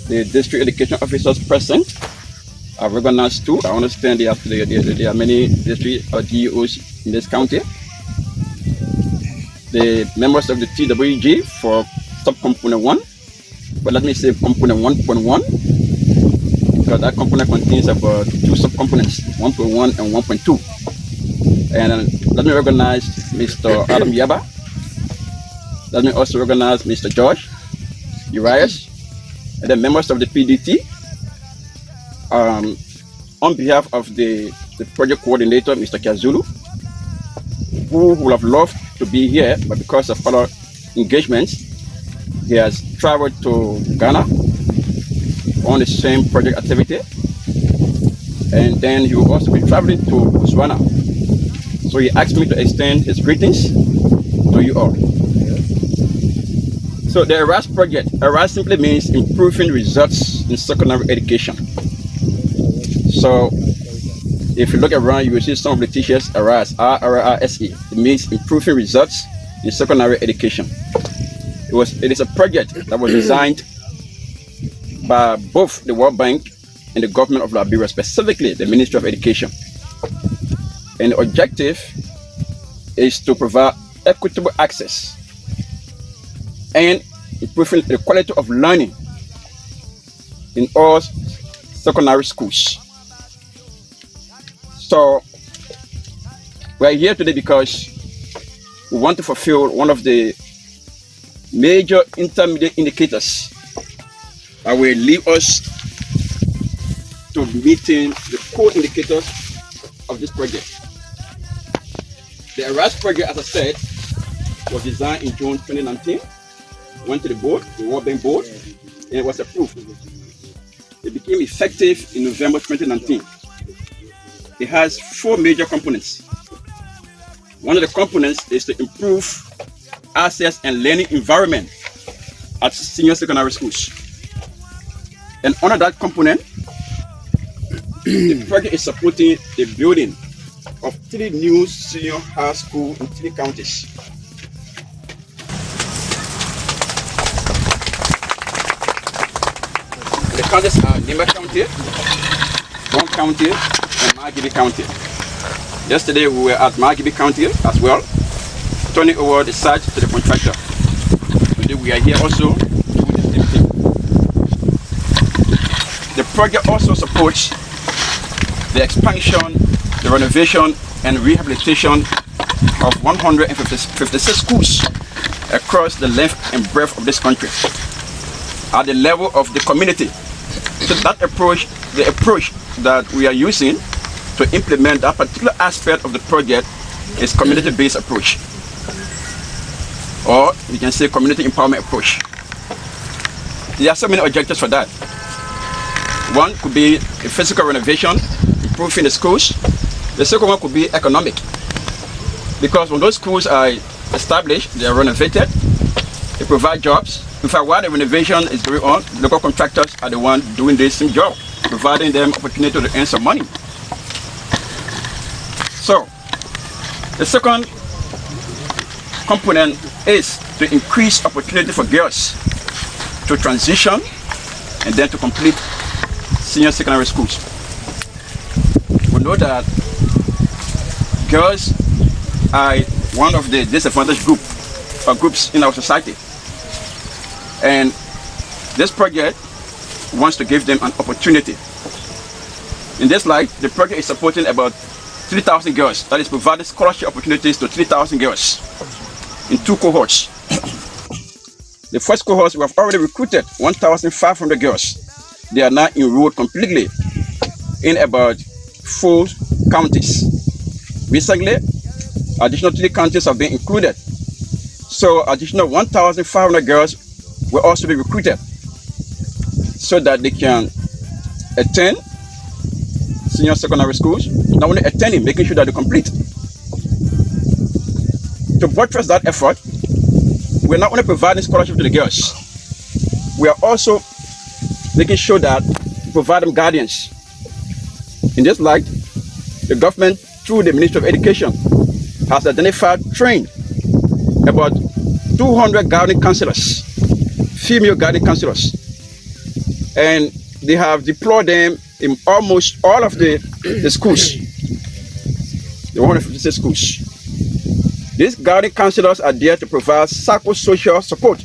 The district education officers present are recognized too. I understand there are many district or DEOs in this county. The members of the TWG for subcomponent 1, but let me say component 1.1, because that component contains about 2 subcomponents, 1.1 and 1.2. And let me recognize Mr. Adam Yaba. Let me also recognize Mr. George Urias, and the members of the PDT. On behalf of the project coordinator, Mr. Kazulu, who would have loved to be here, but because of other engagements, he has traveled to Ghana on the same project activity, and then he will also be traveling to Botswana. So he asked me to extend his greetings to you all. So the ARAS project, ARAS simply means improving results in secondary education. So if you look around, you will see some of the teachers ARAS, R-R-R-S-E. It means improving results in secondary education. It is a project that was designed by both the World Bank and the government of Liberia, specifically the Ministry of Education. And the objective is to provide equitable access and improving the quality of learning in all secondary schools. So we are here today because we want to fulfill one of the major intermediate indicators that will lead us to meeting the core indicators of this project. The ARAS project, as I said, was designed in June 2019, went to the board, the World Bank board, and it was approved. It became effective in November 2019. It has 4 major components. One of the components is to improve access and learning environment at senior secondary schools. And under that component, the project is supporting the building of 3 new senior high schools in 3 counties. The counties are Nimba County, Bong County, and Margibi County. Yesterday we were at Margibi County as well, turning over the site to the contractor. Today we are here also doing the same thing. The project also supports the expansion, the renovation, and rehabilitation of 156 schools across the length and breadth of this country at the level of the community. So that approach, the approach that we are using to implement that particular aspect of the project is community-based approach, or you can say community empowerment approach. There are so many objectives for that. One could be a physical renovation, improving the schools. The second one could be economic, because when those schools are established, they are renovated, they provide jobs. In fact, while the renovation is going on, local contractors are the ones doing this same job, providing them opportunity to earn some money. So, the second component is to increase opportunity for girls to transition and then to complete senior secondary schools. We know that girls are one of the disadvantaged groups in our society. And this project wants to give them an opportunity. In this light, the project is supporting about 3,000 girls. That is providing scholarship opportunities to 3,000 girls in 2 cohorts. The first cohort, we have already recruited 1,500 girls. They are now enrolled completely in about 4 counties. Recently, additional 3 counties have been included. So additional 1,500 girls will also be recruited so that they can attend senior secondary schools, not only attending, making sure that they complete. To buttress that effort, we're not only providing scholarship to the girls, we are also making sure that we provide them guardians. In this light, the government, through the Ministry of Education, has identified, trained about 200 guardian counselors, female guardian counselors, and they have deployed them in almost all of the schools, the 156 schools. These guardian counselors are there to provide psychosocial support,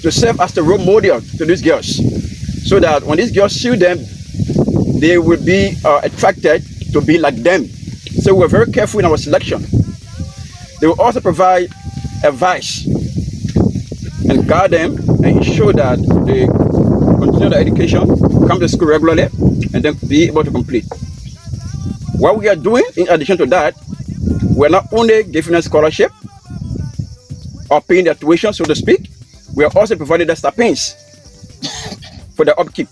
to serve as the role model to these girls, so that when these girls see them, they will be attracted to be like them. So we're very careful in our selection. They will also provide advice and guide them and ensure that they continue their education, come to school regularly, and then be able to complete. What we are doing, in addition to that, we're not only giving them scholarship or paying their tuition, so to speak, we are also providing their stipends for their upkeep.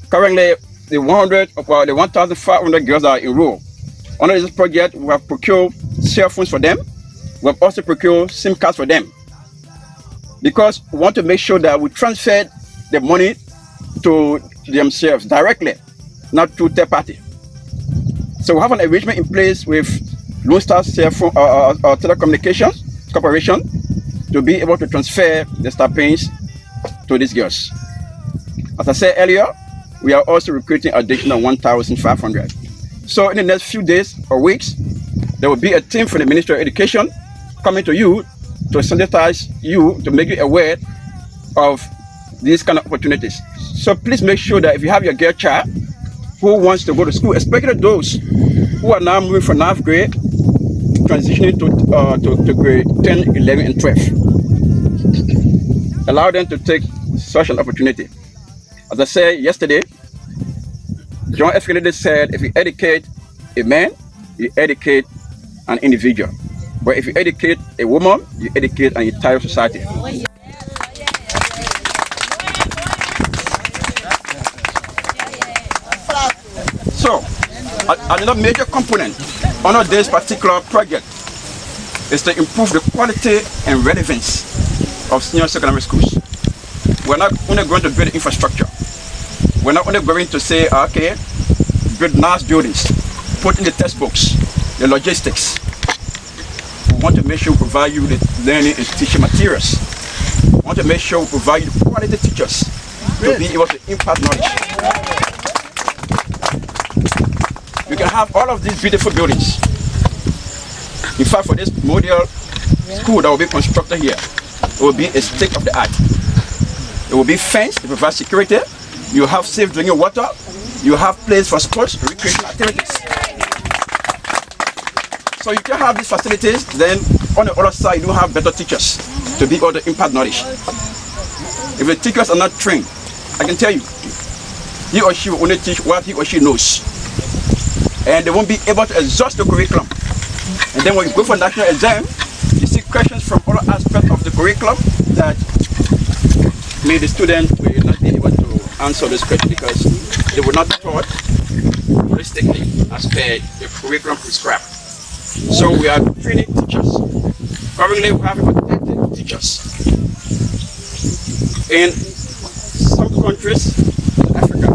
Currently, the 1,500 girls are enrolled. Under this project, we have procured cell phones for them. We have also procured SIM cards for them, because we want to make sure that we transfer the money to themselves directly, not through third party. So we have an arrangement in place with Lone Star Cell Phone Telecommunications Corporation to be able to transfer the stipends to these girls. As I said earlier, we are also recruiting additional 1,500. So in the next few days or weeks, there will be a team from the Ministry of Education coming to you to sensitize you, to make you aware of these kind of opportunities. So please make sure that if you have your girl child who wants to go to school, especially those who are now moving from 9th grade, transitioning to grade 10, 11, and 12, allow them to take such an opportunity. As I said yesterday, John F. Kennedy said, if you educate a man, you educate an individual. But if you educate a woman, you educate an entire society. So, another major component under this particular project is to improve the quality and relevance of senior secondary schools. We're not only going to build infrastructure. We're not only going to say, okay, build nice buildings, put in the textbooks, the logistics. We want to make sure we provide you with learning and teaching materials. We want to make sure we provide you quality teachers to be able to impart knowledge. You can have all of these beautiful buildings. In fact, for this model school that will be constructed here, it will be a state of the art. It will be fenced to provide security. You have safe drinking water. You have place for sports, recreation activities. So you can have these facilities, then on the other side you have better teachers to be able to impart knowledge. If the teachers are not trained, I can tell you, he or she will only teach what he or she knows. And they won't be able to exhaust the curriculum. And then when you go for national exam, you see questions from other aspects of the curriculum that maybe the student will not be able to answer this question because they were not taught holistically as per the curriculum prescribed. So we are training teachers. Currently we have about 30 teachers. In some countries in Africa,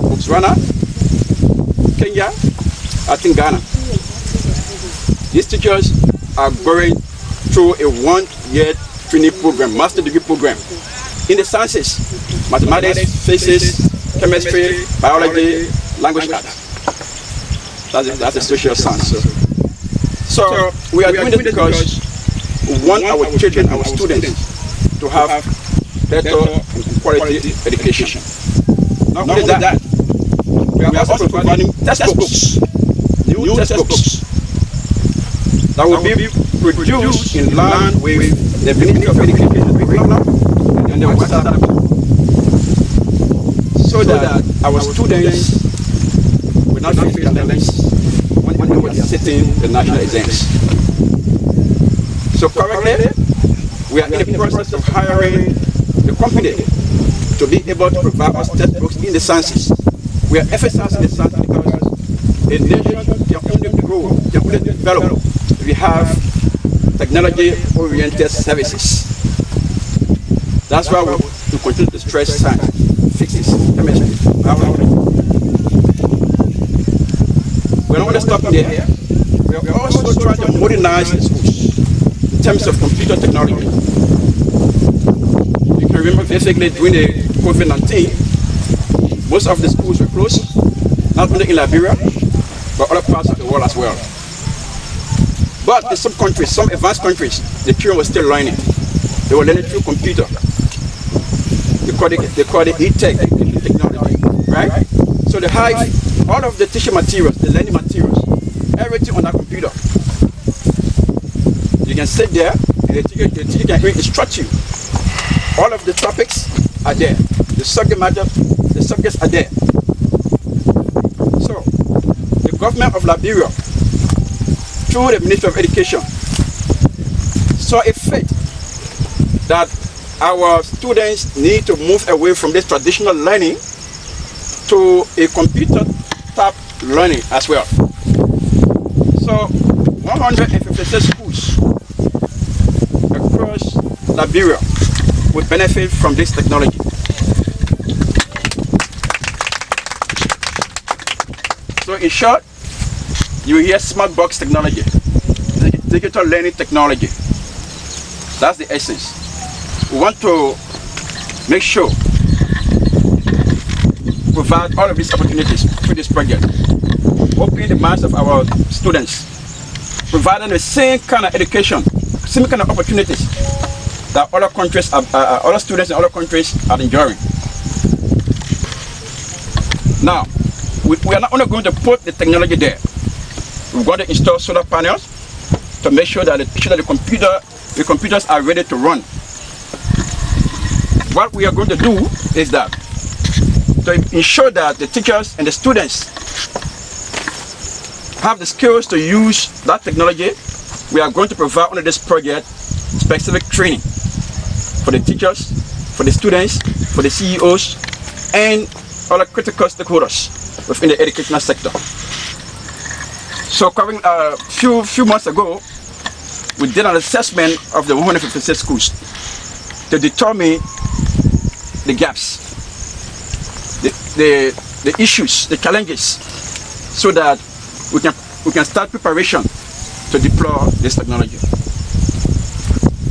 Botswana, Kenya, I think Ghana. These teachers are going through a 1-year training program, master degree program, in the sciences, mathematics, physics, chemistry, biology, language arts. That's a social science. So we are doing this because we want our children, our students, to have better and quality education. Not only that, we are also providing textbooks, new textbooks that will be produced in line with the Ministry of Education curriculum and the WhatsApp group, so that our students will not face challenges when they are sitting the national exams. So currently, we are in the process of hiring the company to be able to provide us textbooks in the sciences. We are emphasizing the sciences because a nation can only grow, can only develop if we have technology-oriented services. That's why we continue to stress science, physics, chemistry, biology. We're not going to stop there. We're also trying to modernize the schools in terms of computer technology. You can remember basically during the COVID-19, most of the schools were closed, not only in Liberia, but other parts of the world as well. But in some countries, some advanced countries, the children were still learning. They were learning through computer. They call it e-tech technology, right? So they hide all of the teaching materials, the learning materials, everything on that computer. You can sit there, and the teacher can instruct you. All of the topics are there. The subject matter, the subjects are there. So, the government of Liberia, through the Ministry of Education, saw a fit that our students need to move away from this traditional learning to a computer type learning as well. So 156 schools across Liberia will benefit from this technology. So in short, you hear smart box technology, digital learning technology. That's the essence. We want to make sure provide all of these opportunities through this project, opening the minds of our students, providing the same kind of education, same kind of opportunities that other countries, other students in other countries are enjoying. Now, we are not only going to put the technology there. We're going to install solar panels to make sure that the computers are ready to run. What we are going to do is that to ensure that the teachers and the students have the skills to use that technology, we are going to provide under this project specific training for the teachers, for the students, for the CEOs, and other critical stakeholders within the educational sector. So covering a few months ago, we did an assessment of the 156 schools to determine the gaps, the issues, the challenges, so that we can start preparation to deploy this technology.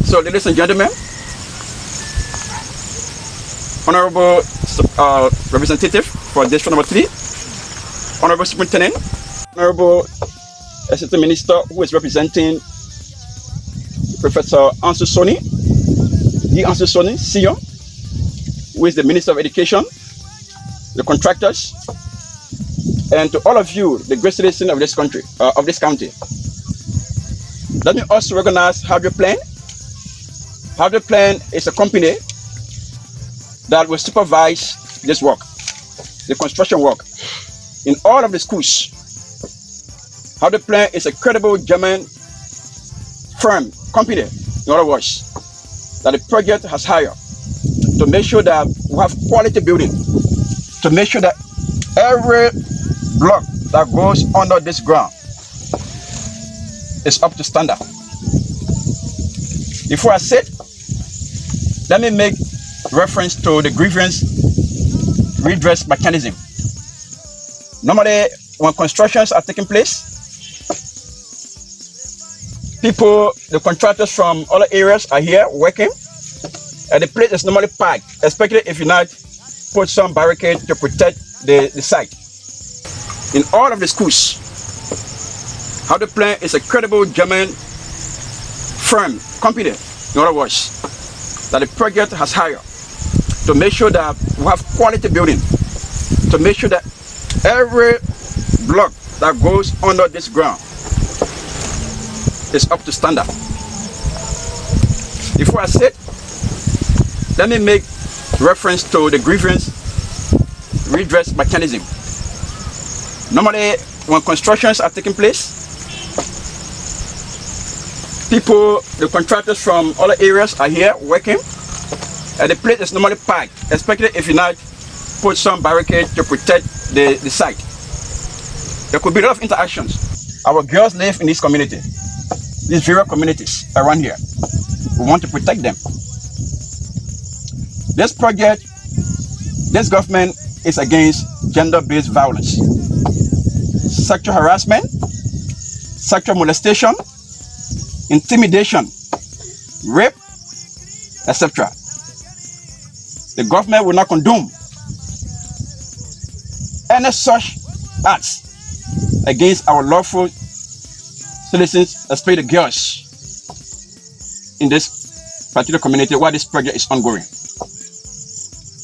So, ladies and gentlemen, Honorable Representative for District Number 3, Honorable Superintendent, Honorable Assistant Minister who is representing Professor Ansu Soni, Sion, who is the Minister of Education, the contractors, and to all of you, the great citizens of this country, of this county. Let me also recognize Hydro Plan. Hydro Plan is a company that will supervise this work, the construction work, in all of the schools. Hydro Plan is a credible German firm, company, in other words, that the project has hired to make sure that we have quality building, to make sure that every block that goes under this ground is up to standard. Before I sit, let me make reference to the grievance redress mechanism. Normally, when constructions are taking place, people, the contractors from other areas are here working, and the place is normally packed, especially if you not put some barricade to protect the site. In all of the schools, Hydro Plan is a credible German firm, company, in other words, that the project has hired to make sure that we have quality building, to make sure that every block that goes under this ground is up to standard. Before I sit, let me make reference to the grievance redress mechanism. Normally, when constructions are taking place, people, the contractors from other areas are here working, and the place is normally packed, especially if you not put some barricade to protect the site. There could be a lot of interactions. Our girls live in this community, these various communities around here. We want to protect them. This project, this government is against gender-based violence, sexual harassment, sexual molestation, intimidation, rape, etc. The government will not condone any such acts against our lawful citizens, especially the girls in this particular community while this project is ongoing.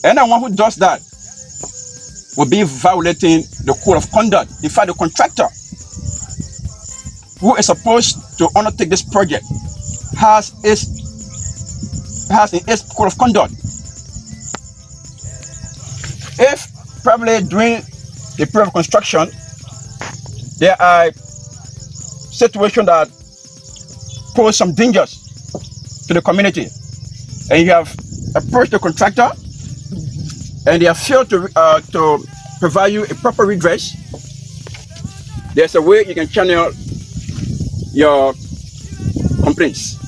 Anyone who does that will be violating the code of conduct. In fact, the contractor who is supposed to undertake this project has in its code of conduct. If probably during the period of construction there are situations that pose some dangers to the community, and you have approached the contractor and they have failed to provide you a proper redress, there's a way you can channel your complaints.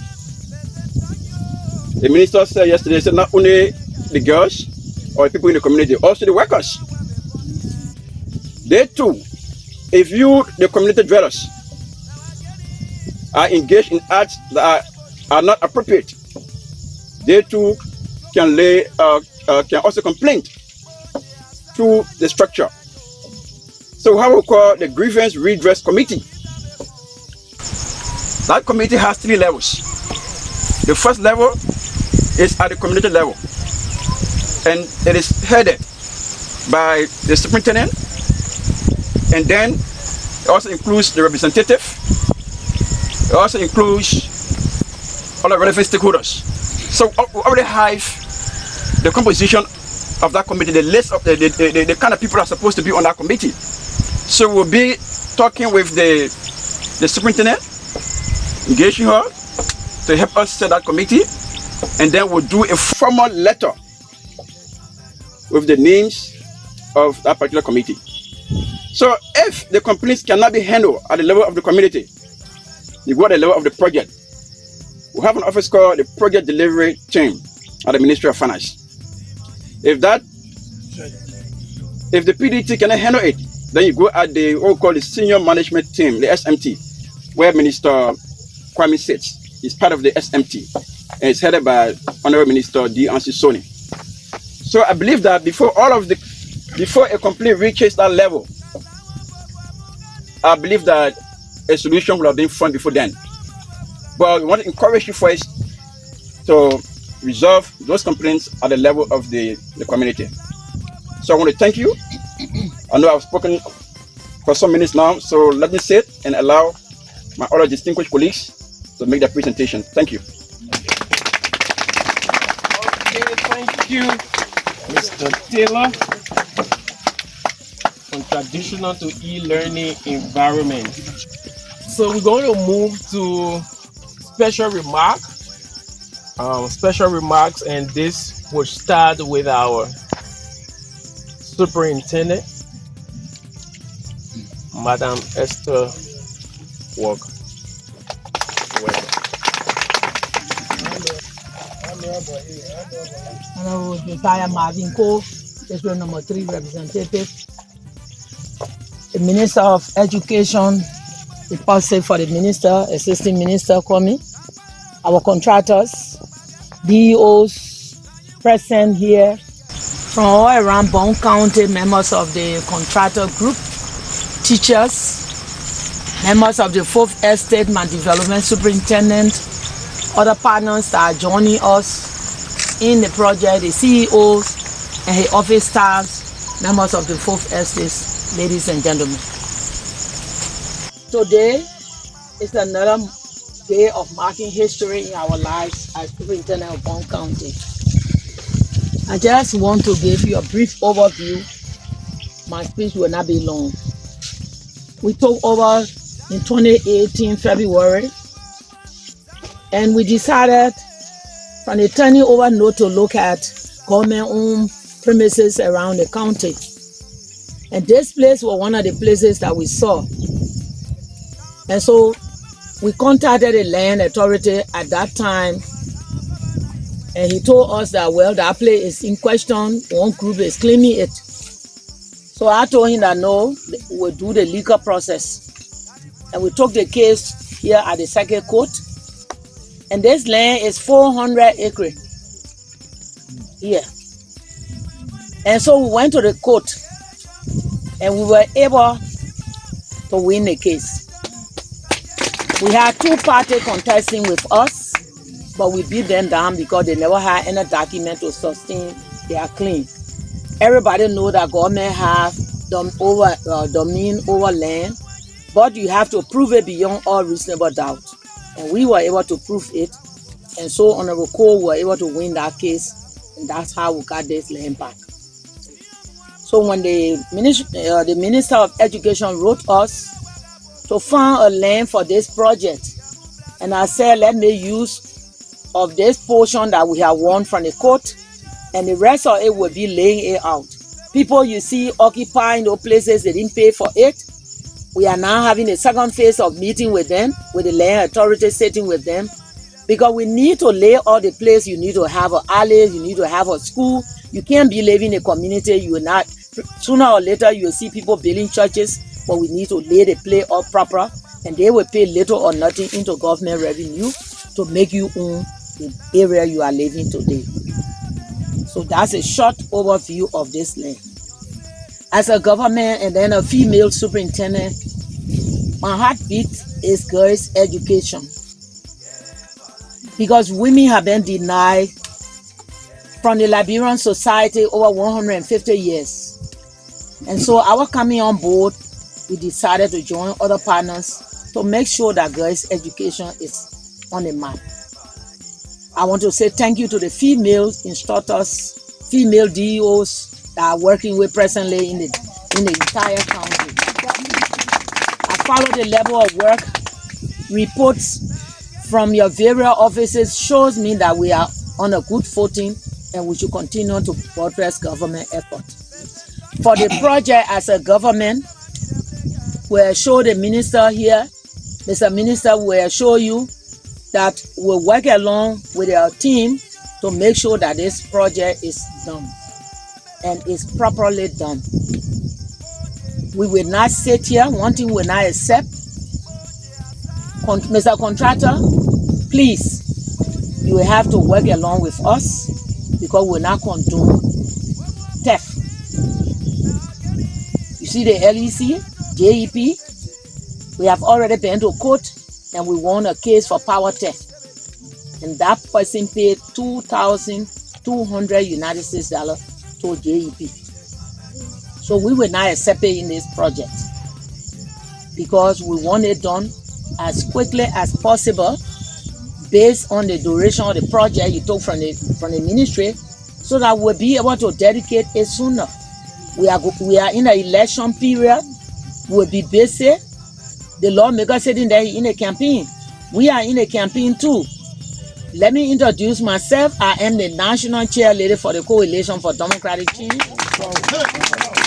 The minister said yesterday, said not only the girls or people in the community, also the workers. They too, if you, the community dwellers, are engaged in acts that are not appropriate, they too can also complain to the structure. So how we call the grievance redress committee. That committee has 3 levels. The first level is at the community level, and it is headed by the superintendent, and then it also includes the representative. It also includes all the relevant stakeholders. So we already have the composition of that committee, the list of the kind of people that are supposed to be on that committee. So we'll be talking with the superintendent, engaging her to help us set that committee, and then we'll do a formal letter with the names of that particular committee. So if the complaints cannot be handled at the level of the community, you go at the level of the project. We have an office called the Project Delivery Team at the Ministry of Finance. If the PDT cannot handle it, then you go at the what we call the Senior Management Team, the SMT, where Minister Kwame sits. He's part of the SMT, and it's headed by Honorable Minister D. Ansi Soni. So I believe that before a complaint reaches that level, I believe that a solution will have been found before then. But we want to encourage you first to resolve those complaints at the level of the community. So I want to thank you. I know I've spoken for some minutes now, so let me sit and allow my other distinguished colleagues to make their presentation. Thank you. Okay, thank you, Mr. Taylor. From traditional to e-learning environment. So we're going to move to special remarks, and this will start with our superintendent, Madam Esther Walker. Honorable Josiah Marvin Cole, District Number 3 Representative, the Minister of Education, the policy for the Minister, Assistant Minister Kwame, our contractors, DEOs present here from all around Bong County, members of the contractor group, teachers, members of the 4th Estate, my development superintendent, other partners that are joining us in the project, the CEOs and the office staffs, members of the 4th Estate, ladies and gentlemen. Today is another day of marking history in our lives as superintendent of Bong County. I just want to give you a brief overview. My speech will not be long. We took over in 2018 February, and we decided from the turning over note to look at government-owned premises around the county. And this place was one of the places that we saw. And so we contacted the land authority at that time, and he told us that, well, that place is in question. One group is claiming it. So I told him that no, we'll do the legal process. And we took the case here at the circuit court. And this land is 400 acres here. And so we went to the court, and we were able to win the case. We had two parties contesting with us, but we beat them down because they never had any document to sustain their claim. Everybody know that government have domain over land, but you have to prove it beyond all reasonable doubt. And we were able to prove it, and so Honorable Cole were able to win that case, and that's how we got this land back. So when the Minister of Education wrote us to find a land for this project, and I said, let me use of this portion that we have won from the court, and the rest of it will be laying it out. People you see occupying those places, they didn't pay for it. We are now having a second phase of meeting with them, with the land authority sitting with them, because we need to lay all the place. You need to have an alley, you need to have a school. You can't be living in a community, you will not, sooner or later you will see people building churches, but we need to lay the place up proper, and they will pay little or nothing into government revenue to make you own the area you are living today. So that's a short overview of this land. As a government and then a female superintendent, my heartbeat is girls' education. Because women have been denied from the Liberian society over 150 years. And so our coming on board, we decided to join other partners to make sure that girls' education is on the map. I want to say thank you to the female instructors, female DEOs that are working with presently in the entire county. I follow the level of work. Reports from your various offices shows me that we are on a good footing, and we should continue to buttress government effort. For the project as a government, we'll show the minister here, Mr. Minister will assure you that we'll work along with our team to make sure that this project is done and is properly done. We will not sit here. One thing we will not accept. Mr. Contractor, please, you will have to work along with us because we will not condone theft. You see the LEC, JEP, we have already been to court and we won a case for power theft. And that person paid $2,200 United States to JEP. So we will not accept it in this project because we want it done as quickly as possible based on the duration of the project you took from the ministry, so that we'll be able to dedicate it sooner. We are in an election period. We'll be busy. The lawmaker sitting there in a campaign. We are in a campaign too. Let me introduce myself. I am the national chairlady for the Coalition for Democratic Change.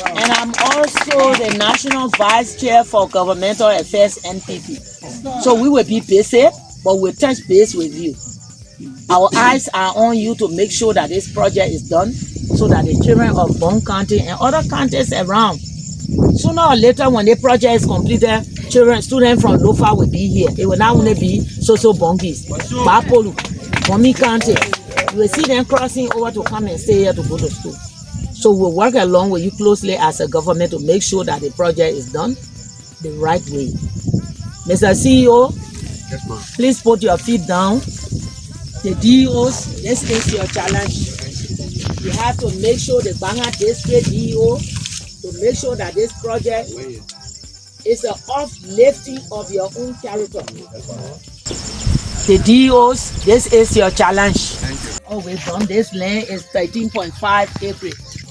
And I'm also the national vice chair for Governmental Affairs NPP. So we will be busy, but we'll touch base with you. Our eyes are on you to make sure that this project is done so that the children of Bong County and other counties around, sooner or later when the project is completed, students from Lofa will be here. It will not only be social Bongis, Bapolu, Bomi County. You will see them crossing over to come and stay here to go to school. So we'll work along with you closely as a government to make sure that the project is done the right way. Mr. CEO, yes, ma'am. Please put your feet down. The DEOs, this is your challenge. You have to make sure the Banga District DEO to make sure that this project is an uplifting of your own character. The DOs, this is your challenge. Thank you. Always done. This land is 13.5 acres.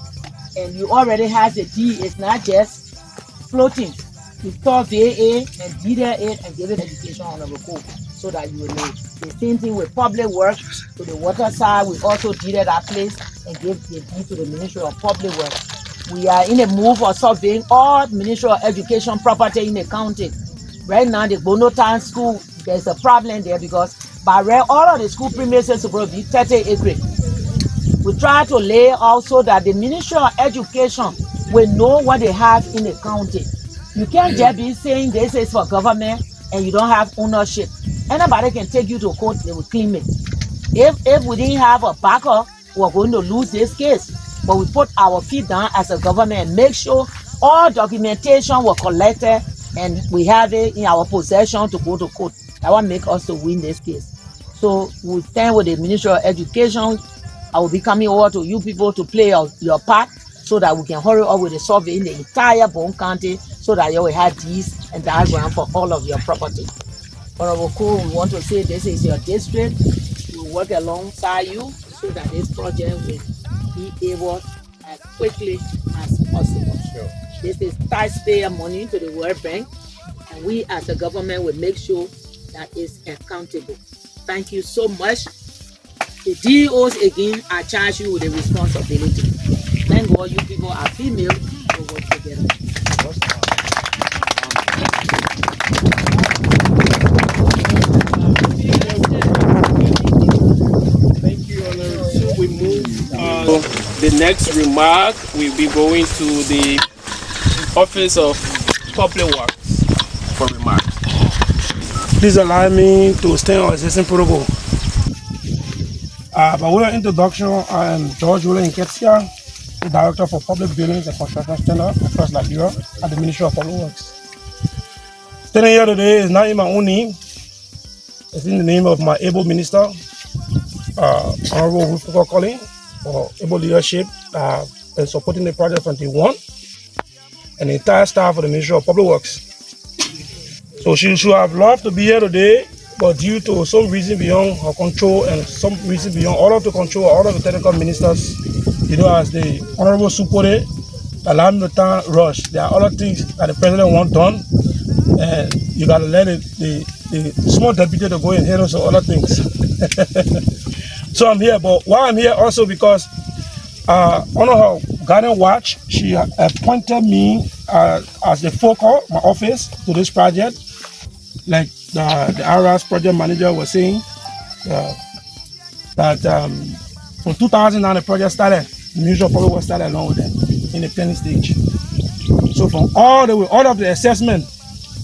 And you already have the D. It's not just floating. You survey it and detail it and give it education on the code so that you will know. The same thing with public works. To the water side, we also detail that place and give the D to the Ministry of Public Works. We are in a move of surveying all Ministry of Education property in the county. Right now, the Bono Town School, there's a problem there because by right, all of the school premises is supposed to be 30 acres. We try to lay out so that the Ministry of Education will know what they have in the county. You can't just be saying this is for government and you don't have ownership. Anybody can take you to court, they will claim it. If we didn't have a backup, we're going to lose this case. But we put our feet down as a government and make sure all documentation was collected and we have it in our possession to go to court. That will make us to win this case. So we stand with the Ministry of Education. I will be coming over to you people to play your part so that we can hurry up with the survey in the entire Bong County so that you will have these and diagram for all of your property. Honorable Cole, we want to say this is your district. We will work alongside you so that this project will be able as quickly as possible. Sure. This is taxpayer money to the World Bank, and we as the government will make sure that it's accountable. Thank you so much. The DOs again, I charge you with the responsibility. Thank God you people are female to work together. Thank you, Honorable. So we move. The next remark will be going to the Office of Public Works for remarks. Please allow me to stand on existing protocol. By way of introduction, I am George Roland Nketsia, the Director for Public Buildings and Construction Standard across Liberia at the Ministry of Public Works. Standing here today is not in my own name, it's in the name of my able minister, Honorable Rufus Collins, for able leadership and supporting the project from day one, and the entire staff of the Ministry of Public Works. So she should have loved to be here today, but due to some reason beyond her control and some reason beyond all of the control, all of the technical ministers, as the Honorable Supported, allow me to rush. There are other things that the president wants done, and you got to let the small deputy to go and handle some other things. So I'm here, but why I'm here also because under her Garden Watch, she appointed me as the focal, my office, to this project. Like the RS project manager was saying, that from 2009 the project started, the Ministry of Public Works started along with them in the planning stage. So from all of the assessment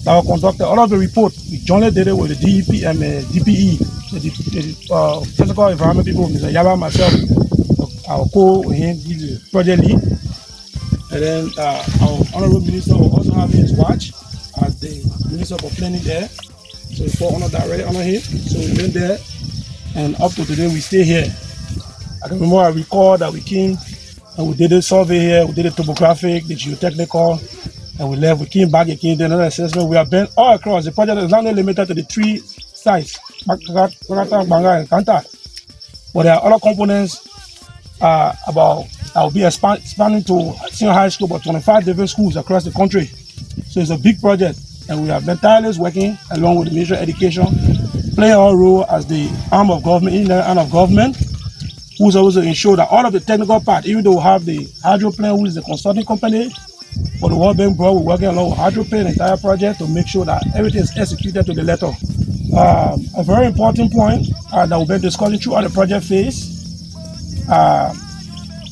that were conducted, all of the report, we jointly did it with the DEP and the DPE, the physical environment people, Mr. Yaba, myself, our him, he's the project lead. And then our honorable minister will also have his watch as the minister for planning there. So we put honor that already honor him. So we went there, and up to today we stay here. I can remember I recall that we came and we did a survey here, we did a topographic, the geotechnical, and we left. We came back again, did another assessment. We have been all across. The project is not only limited to the 3 sites, Banga, and Kanta. But there are other components that will be expanding to senior high school, about 25 different schools across the country. So it's a big project, and we have been tireless working along with the Ministry of Education, playing our role as the arm of government, in the arm of government, who's always to ensure that all of the technical part, even though we have the hydro plant, who is the consulting company, for the World Bank Board, we're working along with hydro plant, the entire project, to make sure that everything is executed to the letter. A very important point that we've been discussing throughout the project phase,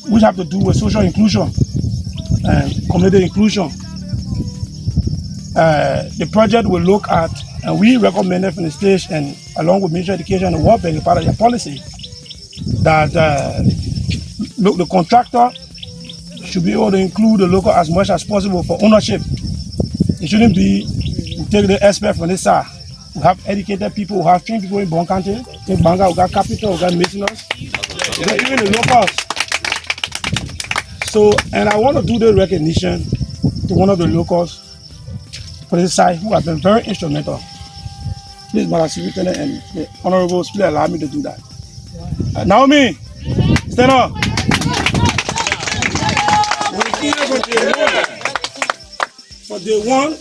which have to do with social inclusion and community inclusion. The project will look at, and we recommended from the stage and along with Ministry of Education and the World Bank, part of their policy, that the contractor should be able to include the local as much as possible for ownership. It shouldn't be, we take the expert from this side. We have educated people, we have trained people in Bong County, in Banga, we got capital, we got maintenance, we got even the locals. So, and I want to do the recognition to one of the locals for this side who have been very instrumental. Please, Madam Superintendent and the Honorables, please allow me to do that. Naomi, stand up. For day one,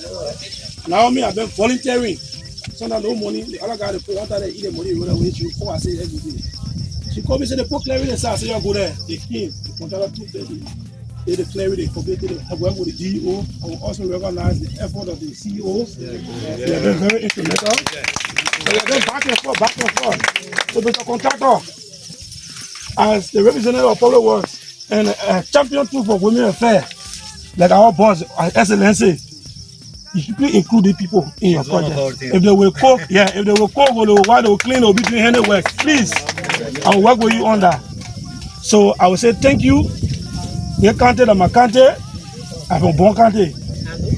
Naomi, I've been volunteering. Sometimes no money, the other guy they put after they eat the money, run away. She will come and say every day. She called me, say they put clearing inside. I say, you go there. They came, the contractor took the clearing, they completed it. I work with the GEO. I will also recognize the effort of the CEOs. They have been very instrumental. So they have been back and forth, back and forth. So Mr. Contractor, as the representative of Public Works and a champion too for women affairs, like our boss, Excellency, you should please include the people in your project. If they will cook, if they will cook, while they will clean, they will be doing handy work. Please, I will work with you on that. So I will say thank you. Your country, my country, I'm from Bong country.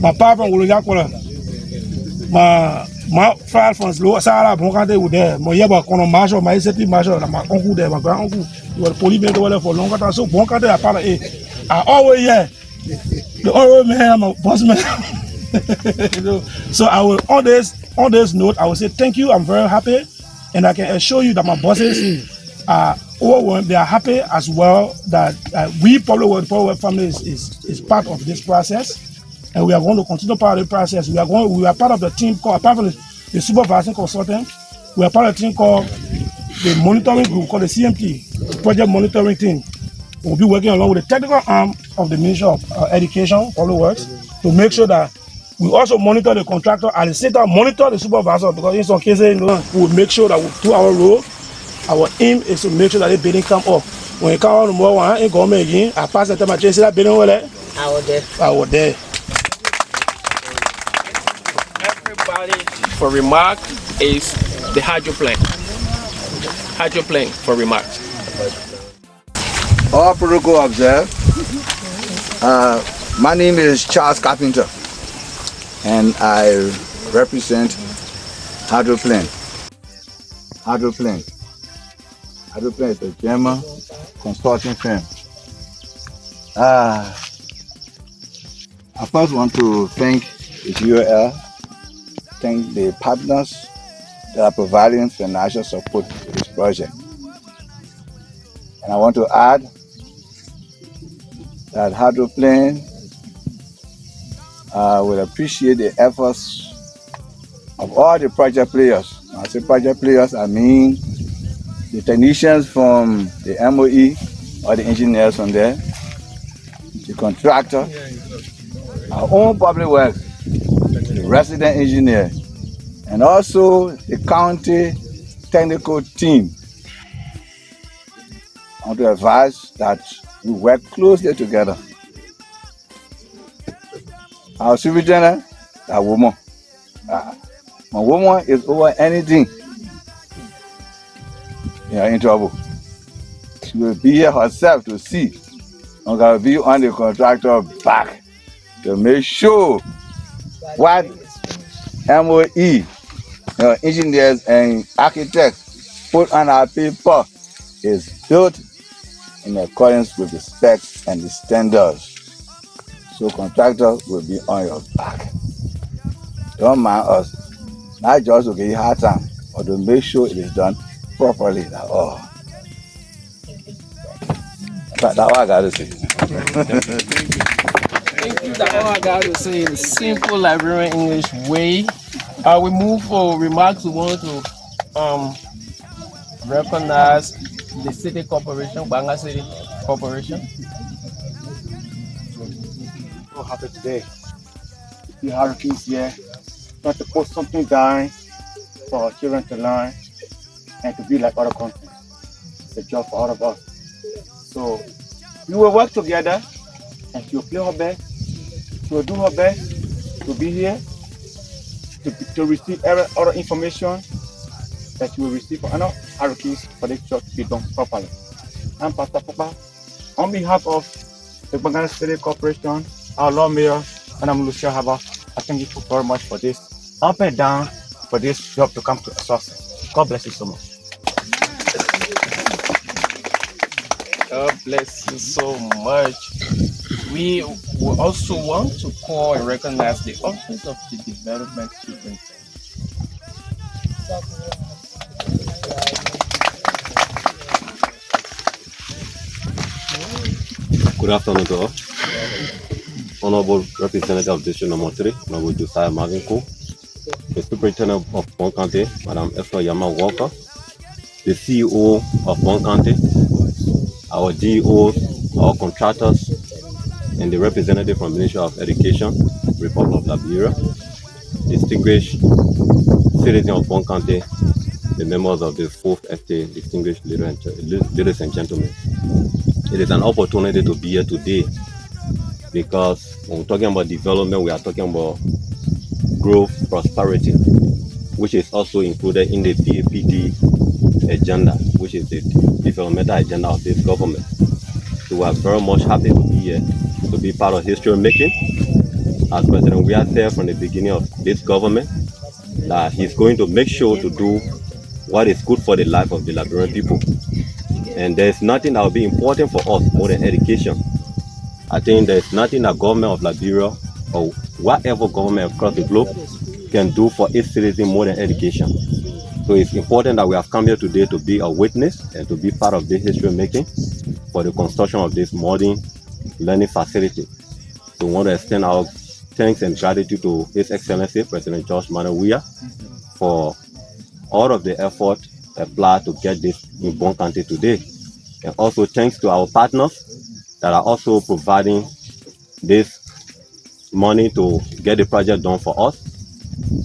My papa from Wulujakwala. My father from Slow Sahara, Bong country, was there. My yeba, Marshal, my SAP Marshal, my uncle there, my grand uncle. He was policeman there for a long time. So Bong country, I part of it. I always the always man, I'm a boss man. So I will on this note, I will say thank you. I'm very happy, and I can assure you that my bosses are overwhelmed. They are happy as well that we Public Work family is part of this process, and we are going to continue part of the process. We are part of the team called, apart from the supervising consultant, we are part of the team called the monitoring group called the CMT, project monitoring team. We'll be working along with the technical arm of the Ministry of Education, Public Works, to make sure that we also monitor the contractor at the same time monitor the supervisor, because in some cases, we will make sure that we do our role. Our aim is to make sure that the bidding come up. When it comes on more one, in government again, I pass the time I chase that bidding over there. I was there. Everybody for remark is the hydro plan. Hydro plan for remarks. All protocol observed. My name is Charles Carpenter, and I represent Hydroplan. Hydroplan is a German consulting firm. I first want to thank the GOL, thank the partners that are providing financial support to this project. And I want to add that Hydroplan will appreciate the efforts of all the project players. When I say project players, I mean the technicians from the MOE or the engineers from there, the contractor, our own Public Works, the resident engineer, and also the county technical team. I want to advise that we work closely together. Our superintendent, a woman. My woman is over anything. You're in trouble. She will be here herself to see. I'm going to be on the contractor back to make sure what MOE, engineers and architects put on our paper is built in accordance with the specs and the standards. So contractor will be on your back. Don't mind us. Not just to give you hard time, but to make sure it is done properly at all. That's all I got to say. Thank you. That's all I got to say in simple Liberian English way. We move for remarks. We want to recognize the city corporation, Banga City Corporation. So happy today to see hurricanes here, trying to put something down for our children to learn and to be like other countries. It's a job for all of us. So we will work together, and she will play her best, she will do her best to be here, to receive every other information that you will receive for other hurricanes for this job to be done properly. I'm Pastor Papa. On behalf of the Bangladesh City Corporation, our Lord Mayor, and I'm Lucia Haba, I thank you very much for this up and down for this job to come to a success. God bless you so much. God bless you so much. We will also want to call and recognize the Office of the Development Superintendent. Good afternoon to all. Honorable Representative of District Number 3, Honorable Josiah Mavinko, the Superintendent of Bong County, Madam Esther Yama Walker, the CEO of Bong County, our DEOs, our contractors, and the representative from Ministry of Education, Republic of Liberia, distinguished citizens of Bong County, the members of the Fourth Estate, distinguished ladies and gentlemen. It is an opportunity to be here today because when we're talking about development, we are talking about growth, prosperity, which is also included in the BAPD agenda, which is the developmental agenda of this government. So we are very much happy to be here, to be part of history making. As President, we are there from the beginning of this government that he's going to make sure to do what is good for the life of the Liberian people. And there's nothing that will be important for us more than education. I think there's nothing that government of Liberia or whatever government across the globe can do for its citizens more than education. So it's important that we have come here today to be a witness and to be part of this history making for the construction of this modern learning facility. So we want to extend our thanks and gratitude to His Excellency President George Manuel Weah for all of the effort applied to get this in Bong County today. And also thanks to our partners that are also providing this money to get the project done for us.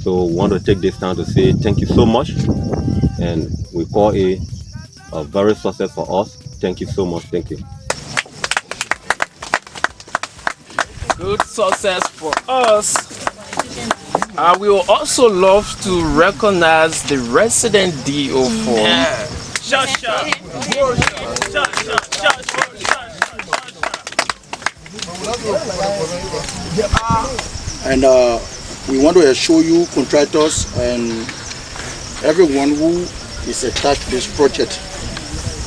So we want to take this time to say thank you so much, and we call it a very success for us. Thank you so much. Thank you. Good success for us. We will also love to recognize the resident DO for and we want to assure you, contractors and everyone who is attached to this project,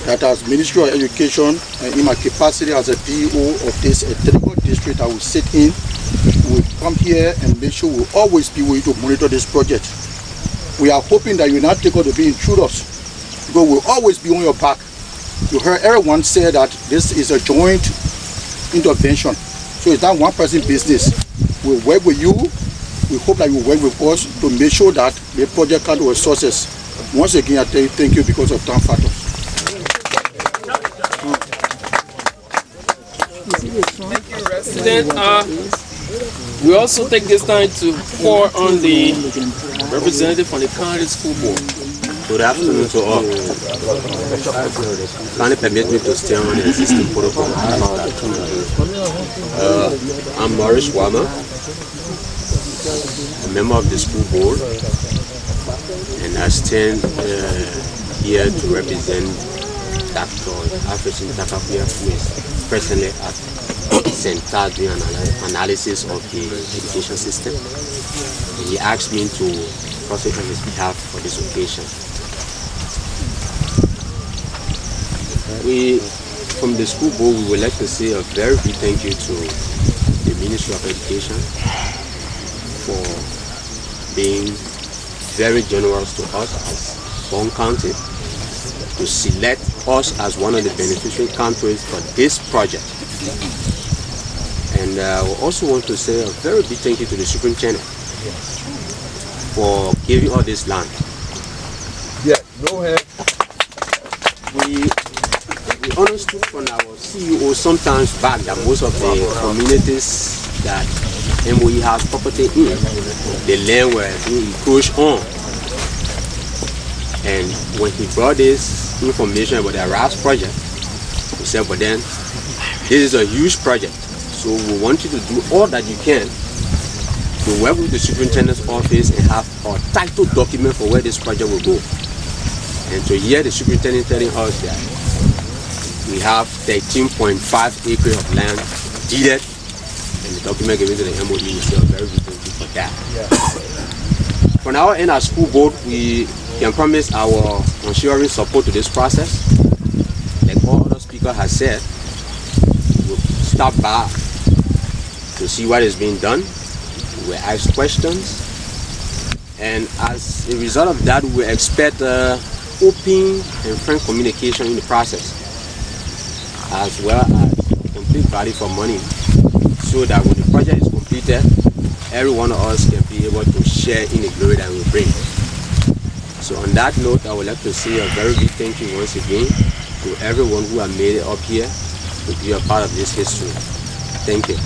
that as Ministry of Education and in my capacity as a DO of this technical district I will sit in, we will come here and make sure we will always be with you to monitor this project. We are hoping that you will not take us to be intruders, because we will always be on your back. You heard everyone say that this is a joint intervention, so it's not one person business. We'll work with you. We hope that you will work with us to make sure that the project comes to a success. Once again, I tell you thank you because of time factors. Thank you, Resident. We also take this time to call on the representative from the county school board. Good afternoon to all. Kindly permit me to stay on the existing protocol. I'm Maurice Wama, a member of the school board, and I stand here to represent Dr. African Takafuya, who is presently at Center doing an analysis of the education system. And he asked me to prosecute on his behalf for this occasion. We, from the school board, we would like to say a very big thank you to the Ministry of Education for being very generous to us as Bong County to select us as one of the beneficial countries for this project. And we also want to say a very big thank you to the superintendent for giving all this land. Yes, go ahead. We understood from our CEO sometimes back that most of the communities that MOE has property in, the land were being encroached on. And when he brought this information about the RAS project, he said, but then this is a huge project, so we want you to do all that you can to work with the superintendent's office and have a title document for where this project will go. And to hear the superintendent telling us that we have 13.5 acres of land deeded, and the document given to the MOE, we still very grateful for that. Yeah. From our end, as school board, we can promise our ensuring support to this process. Like all other speakers have said, we'll stop by to see what is being done. We will ask questions, And as a result of that, we expect open and frank communication in the process, as well as complete value for money, so that when the project is completed, every one of us can be able to share in the glory that we bring. So on that note, I would like to say a very big thank you once again to everyone who has made it up here to be a part of this history. Thank you.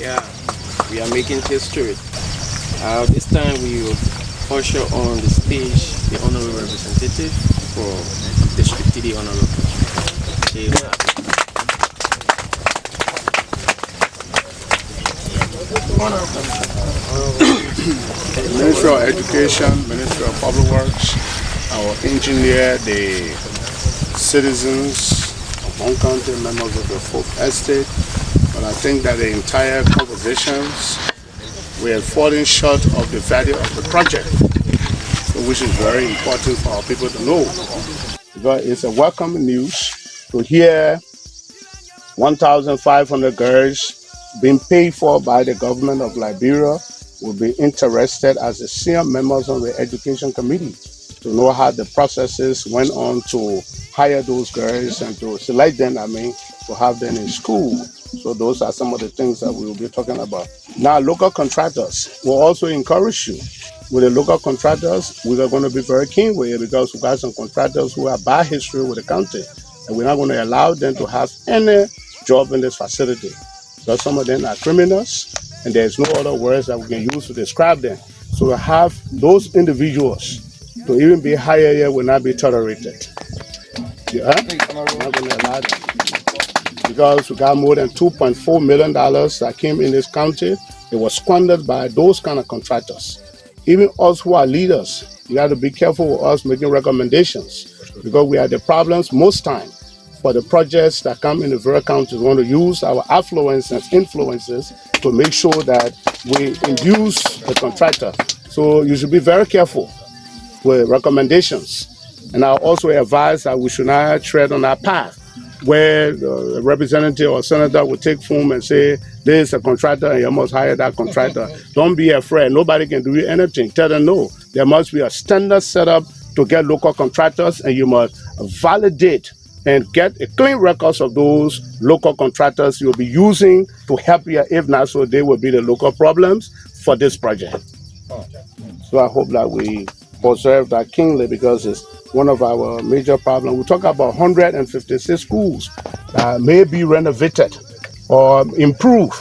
Yeah, we are making history. This time we will usher on the stage the honorable representative for District TD Honorable. Ministry of Education, Ministry of Public Works, our engineer, the citizens of Bong County, members of the Folk Estate. But I think that the entire conversations, we are falling short of the value of the project, which is very important for our people to know. Because it's a welcome news to hear 1,500 girls being paid for by the government of Liberia will be interested as the senior members of the Education Committee to know how the processes went on to hire those girls and to select them, to have them in school. So those are some of the things that we will be talking about. Now, local contractors will also encourage you. With the local contractors, we are going to be very keen with it because we got some contractors who have bad history with the county, and we're not going to allow them to have any job in this facility. Because some of them are criminals, and there's no other words that we can use to describe them. So to have those individuals to even be hired here will not be tolerated. Yeah? We're not going to allow that. Because we got more than $2.4 million that came in this county. It was squandered by those kind of contractors. Even us who are leaders, you got to be careful with us making recommendations, because we have the problems most time for the projects that come in the various counties. We want to use our affluence and influences to make sure that we induce the contractor. So you should be very careful with recommendations. And I also advise that we should not tread on our path where the representative or senator will take form and say, this is a contractor and you must hire that contractor. Don't be afraid. Nobody can do anything. Tell them no. There must be a standard setup to get local contractors, and you must validate and get a clean records of those local contractors you'll be using to help you. If not, so they will be the local problems for this project. So I hope that we preserve that keenly, because it's one of our major problems. We talk about 156 schools that may be renovated or improved.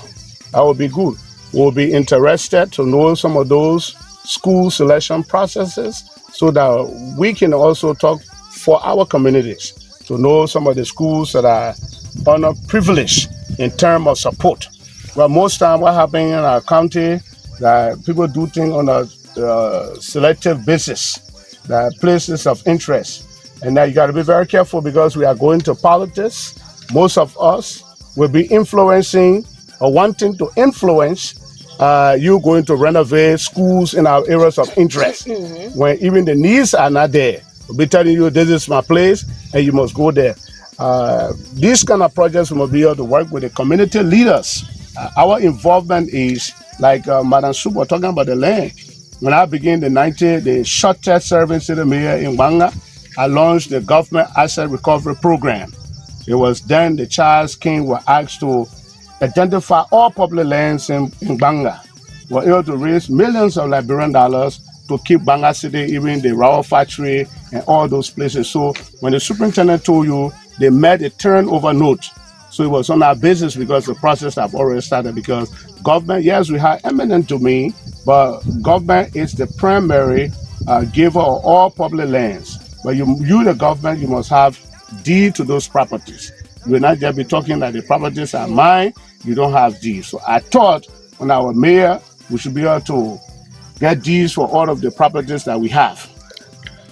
That would be good. We'll be interested to know some of those school selection processes so that we can also talk for our communities to know some of the schools that are underprivileged in terms of support. Well, most time what happens in our county, that people do things on a selective basis, that places of interest. And now you got to be very careful, because we are going to politics. Most of us will be influencing or wanting to influence you going to renovate schools in our areas of interest, when even the needs are not there. We'll be telling you, this is my place and you must go there. These kind of projects we must be able to work with the community leaders. Our involvement is like Madam Soup was talking about the land. When I began the shortest serving city mayor in Banga, I launched the government asset recovery program. It was then the Charles King were asked to identify all public lands in Banga. We were able to raise millions of Liberian dollars to keep Banga City, even the Raw Factory and all those places. So when the superintendent told you, they made a turnover note. So it was on our basis, because the process have already started. Because government, yes, we have eminent domain, but government is the primary giver of all public lands. But you, the government, you must have deed to those properties. You will not just be talking that the properties are mine, you don't have deeds. So I thought when our mayor, we should be able to get deeds for all of the properties that we have,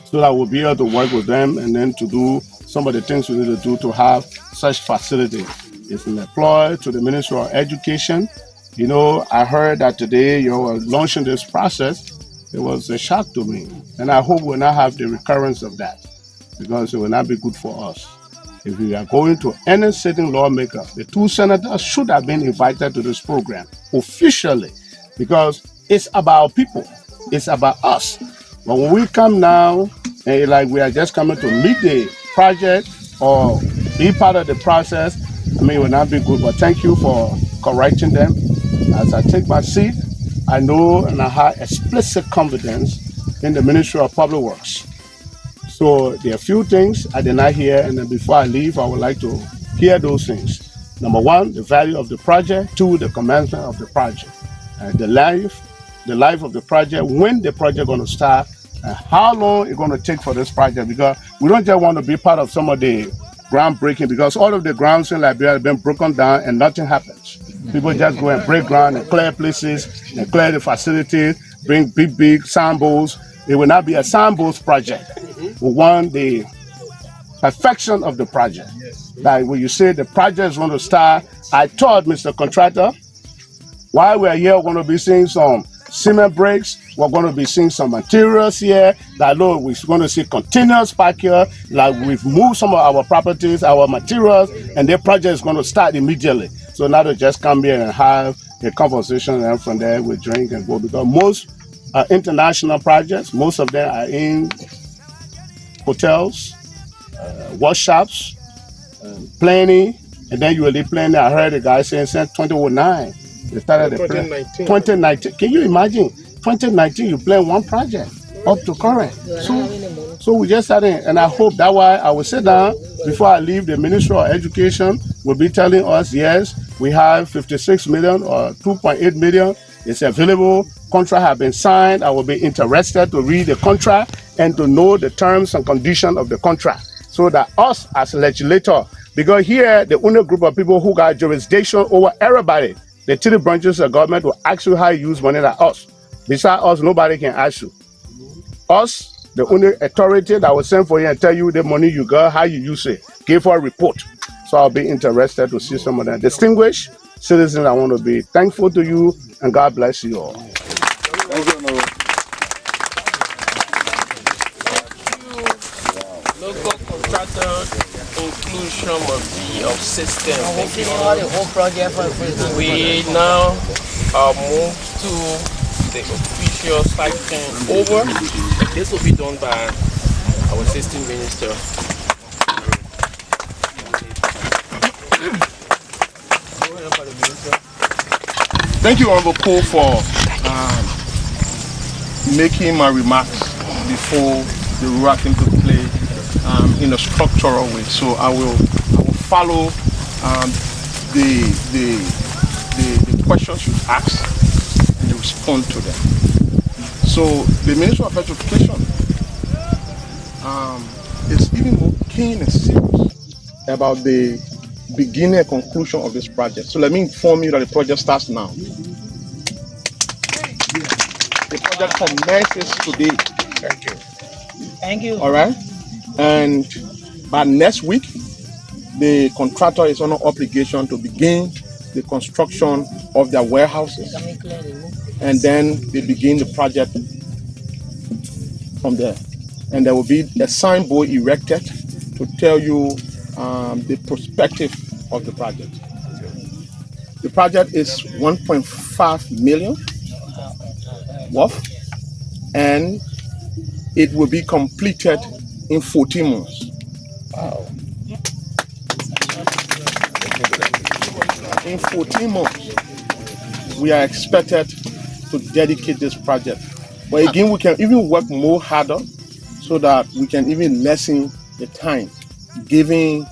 so that we'll be able to work with them and then to do some of the things we need to do to have such facility. It's been deployed to the Ministry of Education. You know, I heard that today you were launching this process. It was a shock to me. And I hope we'll not have the recurrence of that, because it will not be good for us. If we are going to any sitting lawmaker, the two senators should have been invited to this program officially because it's about people, it's about us. But when we come now, and like we are just coming to meet the project or be part of the process, I mean, it will not be good. But thank you for correcting them. As I take my seat, I know and I have explicit confidence in the Ministry of Public Works. So there are a few things I did not hear, and then before I leave, I would like to hear those things. Number one, the value of the project. Two, the commencement of the project. The life of the project, when the project going to start, and how long it's going to take for this project. Because we don't just want to be part of some of the groundbreaking, because all of the grounds in Liberia have been broken down and nothing happens. People just go and break ground and clear places and clear the facilities, bring big signboards. It will not be a signboards project. We want the perfection of the project. Like when you say the project is going to start, I thought, Mr. Contractor, while we're here, we're going to be seeing some cement bricks, we're going to be seeing some materials here, that Lord, we're going to see continuous park here, like we've moved some of our properties, our materials, and the project is going to start immediately. So now to just come here and have a conversation, and from there we drink and go, because most international projects, most of them are in hotels, workshops, planning, and then you will be planning. I heard the guy saying since 2009, they started the 2019. Can you imagine? 2019, you plan one project up to current. So we just started, and I hope that why I will sit down before I leave. The Ministry of Education will be telling us, yes, we have 56 million or 2.8 million. It's available. Contract have been signed. I will be interested to read the contract and to know the terms and conditions of the contract, so that us as legislator, because here the only group of people who got jurisdiction over everybody, the three branches of government will ask you how you use money like us. Besides us, nobody can ask you. Us, the only authority that will send for you and tell you the money you got, how you use it, give her a report. So I'll be interested to see some of them. Distinguished citizens, I want to be thankful to you, and God bless you all. Local contractor inclusion must be of system. We now move to the official site over. This will be done by our assistant minister. Thank you, Honorable Cole, for making my remarks before the rural came to play in a structural way. So I will follow the questions you asked and respond to them. So the Ministry of Education is even more keen and serious about the beginning and conclusion of this project. So let me inform you that the project starts now. The project commences today. Thank you. Thank you. All right. And by next week, the contractor is under obligation to begin the construction of their warehouses. And then they begin the project from there. And there will be a signboard erected to tell you the perspective of the project. The project is 1.5 million worth, and it will be completed in 14 months. Wow. In 14 months, we are expected to dedicate this project. But again, we can even work more harder so that we can even lessen the time, giving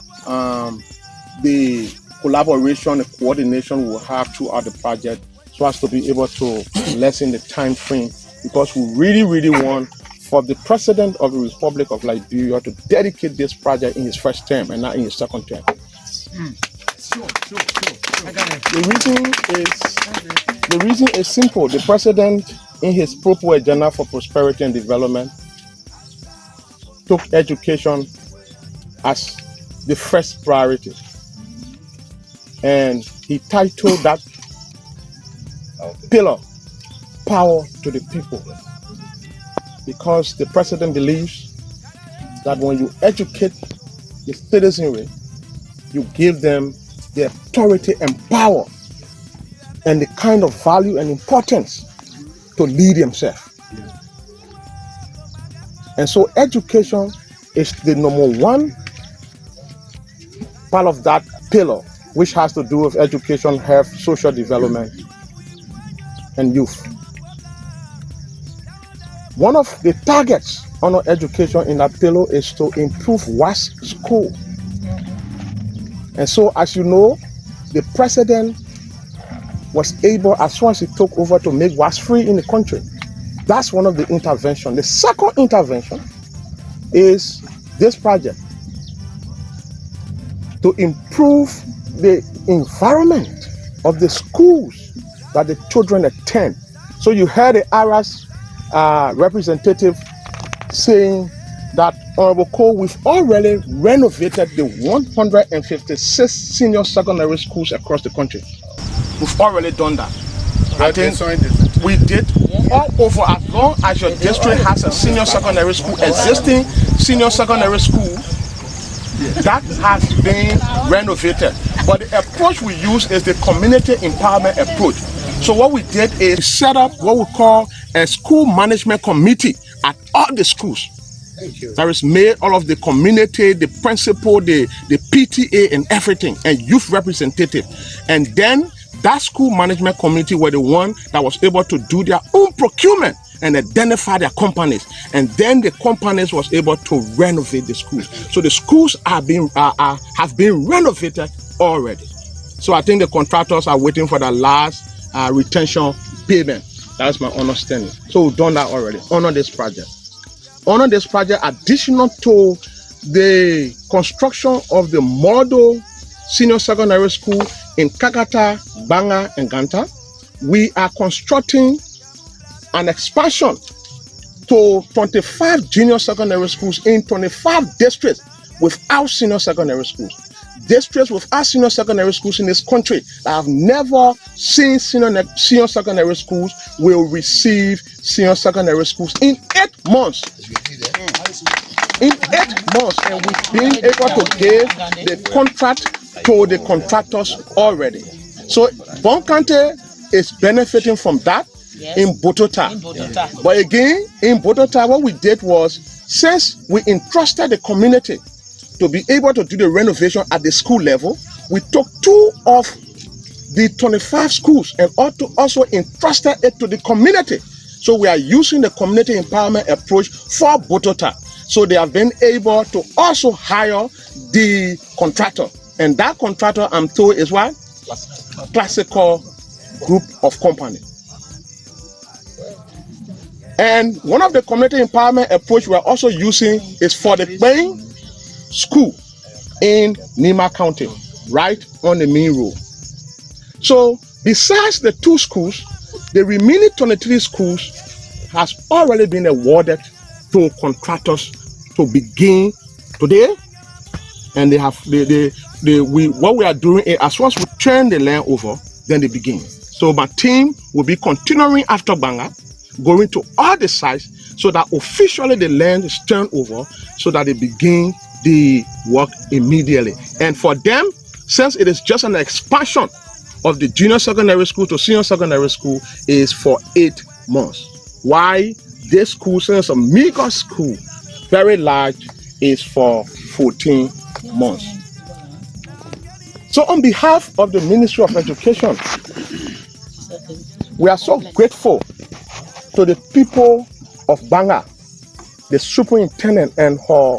the collaboration and coordination we will have throughout the project, so as to be able to lessen the time frame, because we really want for the President of the Republic of Liberia to dedicate this project in his first term and not in his second term. The reason is simple. The President, in his proper agenda for prosperity and development, took education as the first priority. And he titled that pillar, Power to the People. Because the President believes that when you educate the citizenry, you give them the authority and power and the kind of value and importance to lead themselves. And so education is the number one part of that pillar, which has to do with education, health, social development, and youth. One of the targets on our education in that pillar is to improve WAS school. And so, as you know, the president was able, as soon as he took over, to make WAS free in the country. That's one of the interventions. The second intervention is this project to improve the environment of the schools that the children attend. So you heard the ARAS representative saying that, Honorable Cole, we've already renovated the 156 senior secondary schools across the country. We've already done that. I think we did all over. As long as your district has a senior secondary school, existing senior secondary school, that has been renovated. But the approach we use is the community empowerment approach. So what we did is set up what we call a school management committee at all the schools. That is made all of the community, the principal, the PTA and everything, and youth representative. And then that school management committee were the one that was able to do their own procurement and identify their companies. And then the companies was able to renovate the schools. So the schools have been renovated already. So I think the contractors are waiting for the last retention payment. That's my understanding. So we've done that already. Honor this project. Honor this project additional to the construction of the model senior secondary school in Kakata, Banga, and Ganta. We are constructing an expansion to 25 junior secondary schools in 25 districts without senior secondary schools. Districts without senior secondary schools in this country that have never seen senior secondary schools will receive senior secondary schools in 8 months. In 8 months, and we've been able to give the contract to the contractors already. So Bong County is benefiting from that in Botota. But again, in Botota, what we did was, since we entrusted the community to be able to do the renovation at the school level, we took 2 of the 25 schools and also entrusted it to the community. So we are using the community empowerment approach for Botota. So they have been able to also hire the contractor. And that contractor, I'm told, is what? Classical group of company. And one of the community empowerment approach we're also using is for the Bong school in Nima County, right on the main road. So besides the 2 schools, the remaining 23 schools has already been awarded to contractors to begin today. And they have what we are doing is, as soon as we turn the land over, then they begin. So my team will be continuing after Banga, going to all the sites so that officially the land is turned over so that they begin the work immediately. And for them, since it is just an expansion of the junior secondary school to senior secondary school, is for 8 months. Why this school, since it's a mega school, very large, is for 14 months. So on behalf of the Ministry of Education, we are so grateful to the people of Banga, the superintendent and her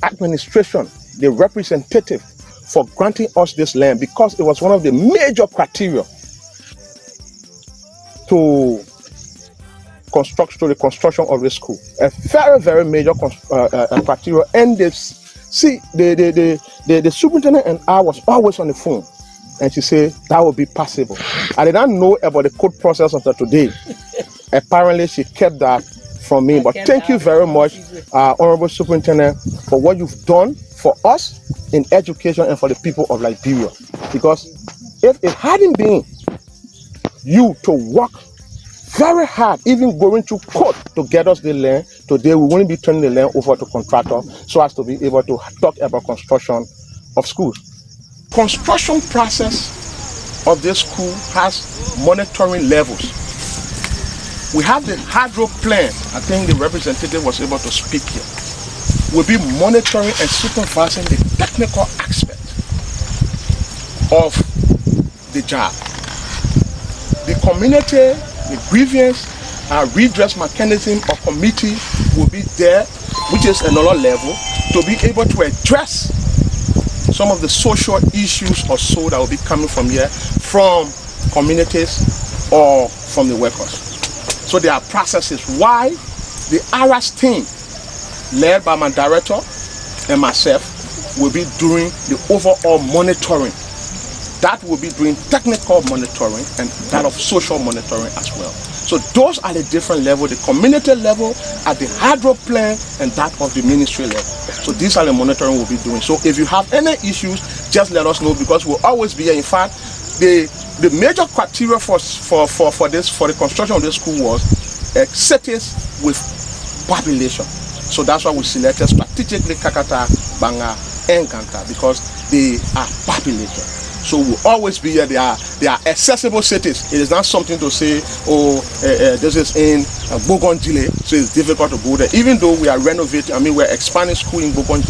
administration, the representative, for granting us this land, because it was one of the major criteria to the construction of the school. A very, very major criteria. And the superintendent and I was always on the phone, and she said that would be possible. I did not know about the code process until today. Apparently, she kept that from me. But thank you very much, Honorable Superintendent, for what you've done for us in education and for the people of Liberia. Because if it hadn't been you to work very hard, even going to court to get us the land, today we wouldn't be turning the land over to contractor so as to be able to talk about construction of schools. construction process of this school has monitoring levels. We have the hydro plan. I think the representative was able to speak here. We'll be monitoring and supervising the technical aspect of the job. The community, the grievance, redress mechanism or committee will be there, which is another level, to be able to address some of the social issues or so that will be coming from here, from communities or from the workers. So there are processes why the ARAS team, led by my director and myself, will be doing the overall monitoring. That will be doing technical monitoring and that of social monitoring as well. So those are the different levels, the community level, at the hydro plan, and that of the ministry level. So these are the monitoring we'll be doing. So if you have any issues, just let us know, because we'll always be here. In fact, the major criteria for the construction of this school was cities with population. So that's why we selected strategically Kakata, Banga, and Kanta, because they are populated. So we'll always be here. They are accessible cities. It is not something to say, oh, this is in Bong, so it's difficult to go there. Even though we are renovating, we're expanding school in Bong.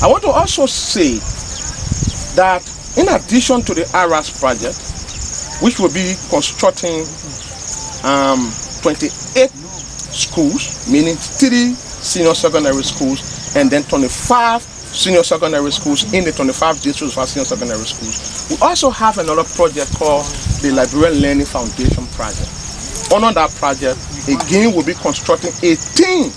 I want to also say that in addition to the ARAS project, which will be constructing 28 schools, meaning 3 senior secondary schools, and then 25 senior secondary schools in the 25 districts of senior secondary schools. We also have another project called the Liberian Learning Foundation Project. Under that project, again, we'll be constructing 18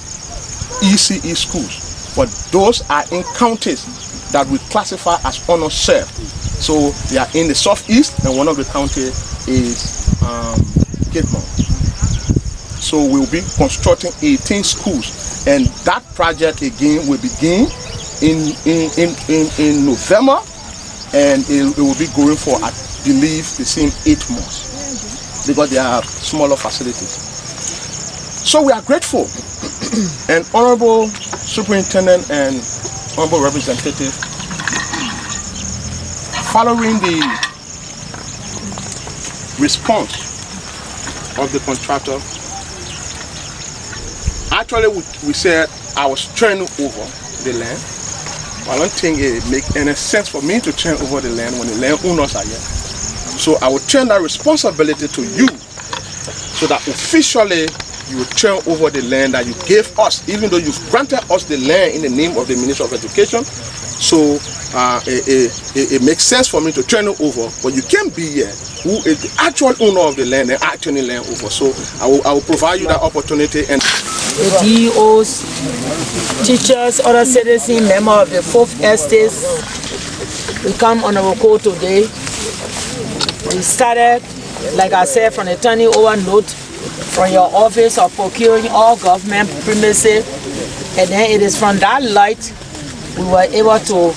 ECE schools, but those are in counties that we classify as honor served. So they are in the southeast, and one of the counties is Bong. So we'll be constructing 18 schools, and that project again will begin in November, and it will be going for, I believe, the same 8 months, because they are smaller facilities. So we are grateful, and Honorable Superintendent and Honorable Representative, following the response of the contractor, actually we said I was turning over the land. I don't think it makes any sense for me to turn over the land when the land owners are here. So I will turn that responsibility to you, so that officially you will turn over the land that you gave us, even though you've granted us the land in the name of the Minister of Education. So it makes sense for me to turn it over, but you can't be here, who is the actual owner of the land and turning land over. So I will provide you that opportunity. And the DEOs, teachers, other citizens, members of the 4th Estate, we come on our call today. We started, like I said, from the turning over note from your office of procuring all government premises, and then it is from that light we were able to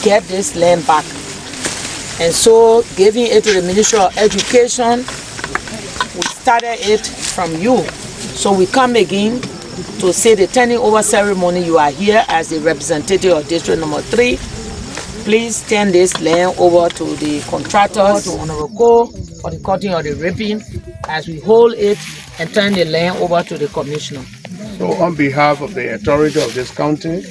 get this land back. And so giving it to the Ministry of Education, we started it from you. So we come again to say the turning over ceremony. You are here as the representative of District Number 3. Please turn this land over to the contractors, to Honorable Ko, for the cutting of the ribbon, as we hold it and turn the land over to the Commissioner. So on behalf of the authority of this county,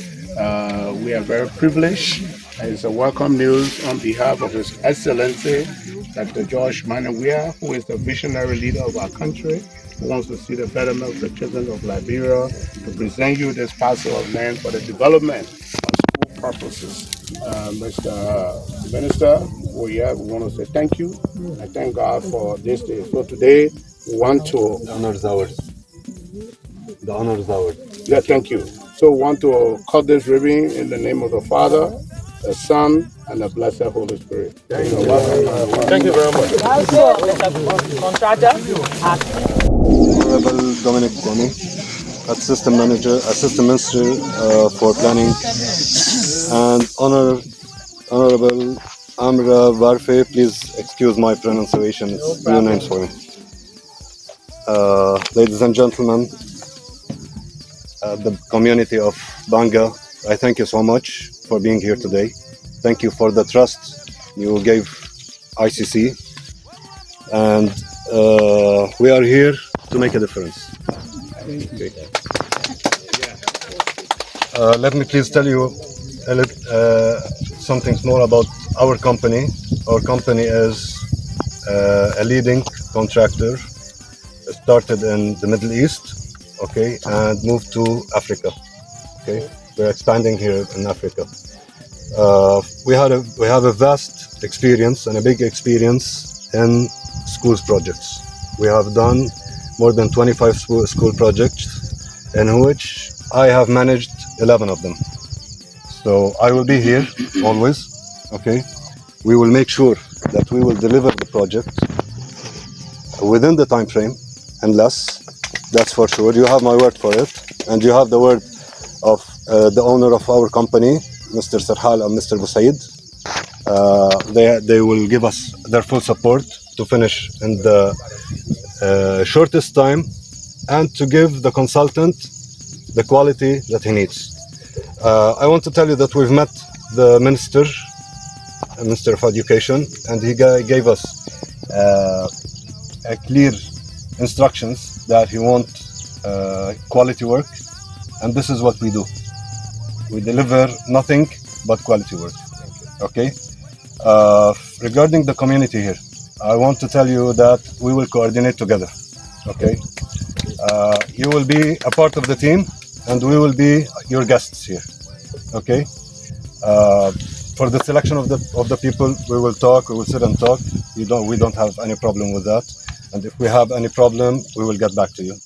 we are very privileged. It's a welcome news on behalf of His Excellency Dr. George Manawia, who is the visionary leader of our country, who wants to see the betterment of the children of Liberia, to present you this parcel of land for the development of school purposes. Mr. Minister, we want to say thank you and thank God for this day. So today we want to... The honor is ours. The honor is ours. Yeah, thank you. So we want to cut this ribbon in the name of the Father, the Son, and the Blessed Holy Spirit. Thank you very much. Honorable Dominic Bong, Assistant Manager, Assistant Minister for Planning, and Honorable Amra Warfe, please excuse my pronunciation, it's new names for me. Ladies and gentlemen, the community of Banga, I thank you so much for being here today. thank you for the trust you gave ICC, and we are here to make a difference. Okay. Let me please tell you something more about our company. Our company is a leading contractor, started in the Middle East, okay, and moved to Africa. Okay, we're expanding here in Africa. We have a vast experience and a big experience in schools projects. We have done more than 25 school projects, in which I have managed 11 of them. So I will be here always. Okay, we will make sure that we will deliver the project within the time frame, and less. That's for sure. You have my word for it, and you have the word of the owner of our company, Mr. Sarhal and Mr. Busaid. They will give us their full support to finish in the shortest time, and to give the consultant the quality that he needs. I want to tell you that we've met the Minister of Education, and he gave us a clear instructions that he wants quality work, and this is what we do. We deliver nothing but quality work. Okay. Regarding the community here, I want to tell you that we will coordinate together. Okay. You will be a part of the team, and we will be your guests here. Okay. For the selection of the people, we will talk. We will sit and talk. We don't have any problem with that. And if we have any problem, we will get back to you.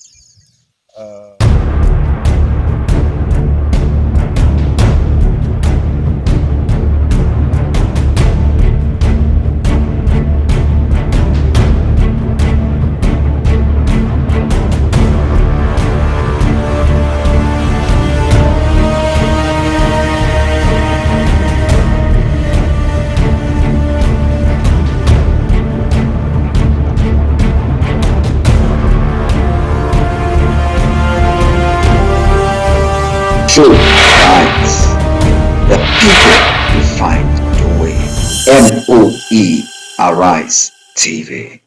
True Rights. The people will find the way. MOE Arise TV.